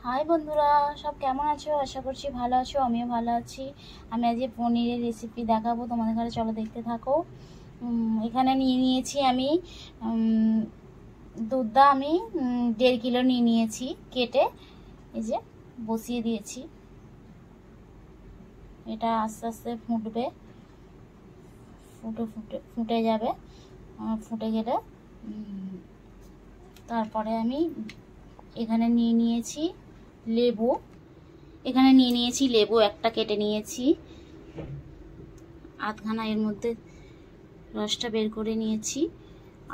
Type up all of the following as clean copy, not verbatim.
High বন্ধুরা, সব কেমন আছো? আশা করছি ভালো আছো, আমিও ভালো আছি। আমি আজকে পনিরের রেসিপি দেখাবো তোমাদের ঘরে, চলো দেখতে থাকো। এখানে নিয়ে নিয়েছি আমি দুধটা আমি 1.5 কিলো নিয়ে নিয়েছি, কেটে এই যে বসিয়ে দিয়েছি। এটা আস্তে আস্তে ফুটবে, ফুটে যাবে। ফুটে গেলে তারপরে আমি এখানে নিয়ে নিয়েছি লেবু। লেবু একটা কেটে নিয়েছি, আধখানা এর মধ্যে রসটা বের করে নিয়েছি,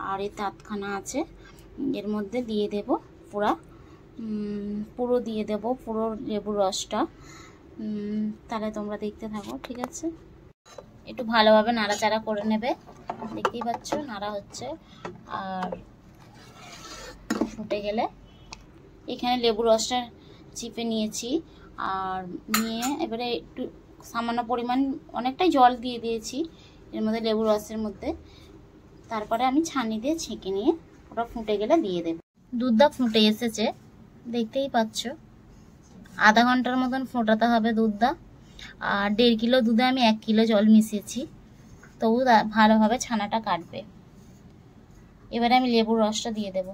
আর এতে আধখানা আছে, এর মধ্যে দিয়ে দেব পুরো দিয়ে দেব পুরো লেবুর রসটা। তাহলে তোমরা দেখতে থাকো, ঠিক আছে? একটু ভালোভাবে নাড়াচাড়া করে নেবে, দেখতেই পাচ্ছ নাড়া হচ্ছে। আর ফুটে গেলে এখানে লেবুর রসটা চিপে নিয়েছি, আর নিয়ে এবারে একটু সামান্য পরিমাণ অনেকটাই জল দিয়ে দিয়েছি এর মধ্যে, লেবুর রসের মধ্যে। তারপরে আমি ছাঁনি দিয়ে ছেঁকে নিয়ে ওটা ফুটে গেলে দিয়ে দেব। দুধটা ফুটে এসেছে, দেখতেই পাচ্ছ। আধা ঘন্টার মতন ফোটাতে হবে দুধটা। আর 1.5 কিলো দুধে আমি 1 কিলো জল মিশিয়েছি, তবু ভালোভাবে ছানাটা কাটবে। এবারে আমি লেবুর রসটা দিয়ে দেব।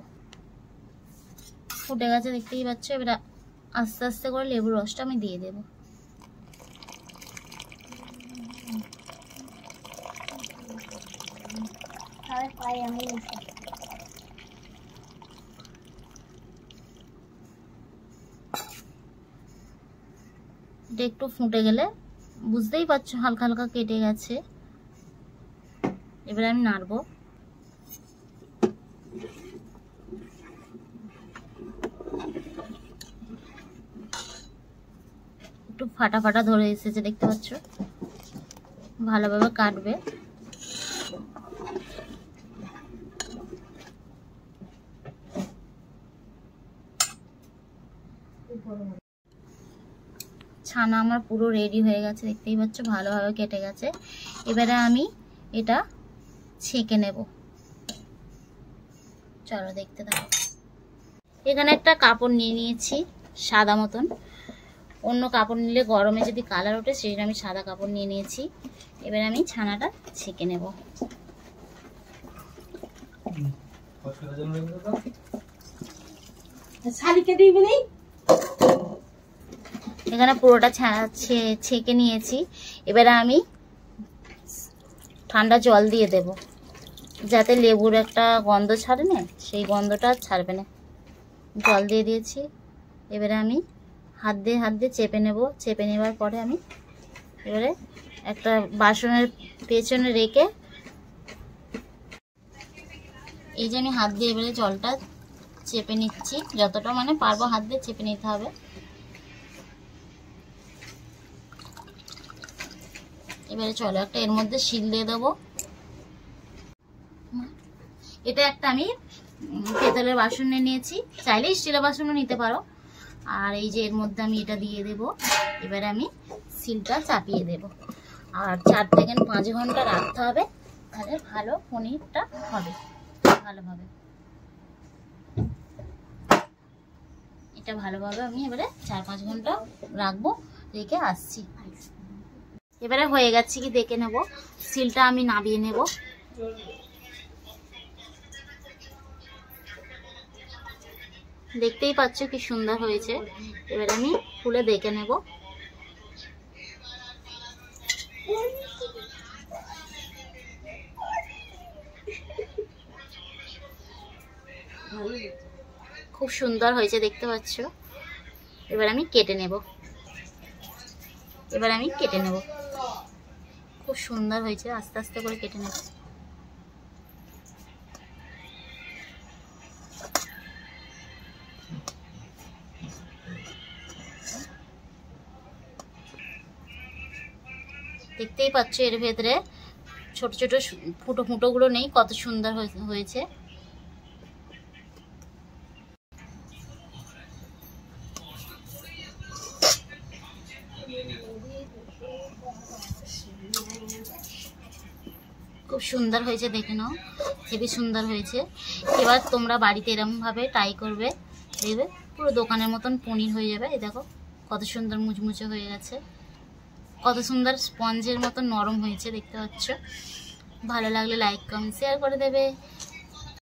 ফুটে গেছে, দেখতেই পাচ্ছ। এবারে আস্তে আস্তে করে লেবুর রসটা আমি দিয়ে দেব। এটা একটু ফুটে গেলে বুঝতেই পারছো হালকা হালকা কেটে গেছে। এবারে আমি নাড়বো। একটু ফাটা ফাটা ধরে এসেছে, দেখতে পাচ্ছ। ভালোভাবে কাটবে। ছানা আমার পুরো রেডি হয়ে গেছে, দেখতেই পাচ্ছ, ভালোভাবে কেটে গেছে। এবারে আমি এটা ছেঁকে নেব, চলো দেখতে থাকো। এখানে একটা কাপড় নিয়ে নিয়েছি সাদা মতন, অন্য কাপড় নিলে গরমে যদি কালার ওঠে, সেই জন্য আমি সাদা কাপড় নিয়ে নিয়েছি। এবারে আমি ছানাটা ছেঁকে নেব। এখানে পুরোটা ছেঁকে নিয়েছি। এবারে আমি ঠান্ডা জল দিয়ে দেব, যাতে লেবুর একটা গন্ধ ছাড়ে না, সেই গন্ধটা ছাড়বে না। জল দিয়ে দিয়েছি। এবারে আমি হাত দিয়ে চেপে নেব। চেপে নেবার পরে আমি এবারে একটা বাসনের পেছনে রেখে এই যে আমি হাত দিয়ে এবারে জলটা চেপে নিচ্ছি, যতটা মানে পারবো হাত দিয়ে চেপে নিতে হবে। এবারে চলো একটা এর মধ্যে শিল দিয়ে দেবো। এটা একটা আমি পেতলের বাসন নিয়েছি, চাইলে স্টিলের বাসনও নিতে পারো। আর এই যে এর মধ্যে আমি এটা দিয়ে দেব। এবারে আমি শিলটা চাপিয়ে দেব, আর 4 থেকে 5 ঘন্টা রাখতে হবে, তাহলে ভালো পনিরটা হবে ভালোভাবে। এটা ভালোভাবে আমি এবারে 4-5 ঘন্টা রাখবো, রেখে আসছি। এবারে হয়ে গেছে কি দেখে নেব। শিলটা আমি নামিয়ে নেব। দেখতেই পাচ্ছ কি সুন্দর হয়েছে। এবারে আমি খুলে দেখে নেব। খুব সুন্দর হয়েছে, দেখতে পাচ্ছ। এবার আমি কেটে নেব। খুব সুন্দর হয়েছে, আস্তে আস্তে করে কেটে নেব। দেখতেই পাচ্ছ এর ভেতরে ছোট ছোট ফুটো গুলো নেই, কত সুন্দর হয়েছে। খুব সুন্দর হয়েছে, দেখে নাও, হেবি সুন্দর হয়েছে। এবার তোমরা বাড়িতে এরকম ভাবে ট্রাই করবে, দেখবে পুরো দোকানের মতন পনির হয়ে যাবে। এই দেখো কত সুন্দর মুচমুচে হয়ে গেছে, কত সুন্দর স্পঞ্জের মতন নরম হয়েছে দেখতে পাচ্ছ। ভালো লাগলে লাইক কমেন্ট শেয়ার করে দেবে।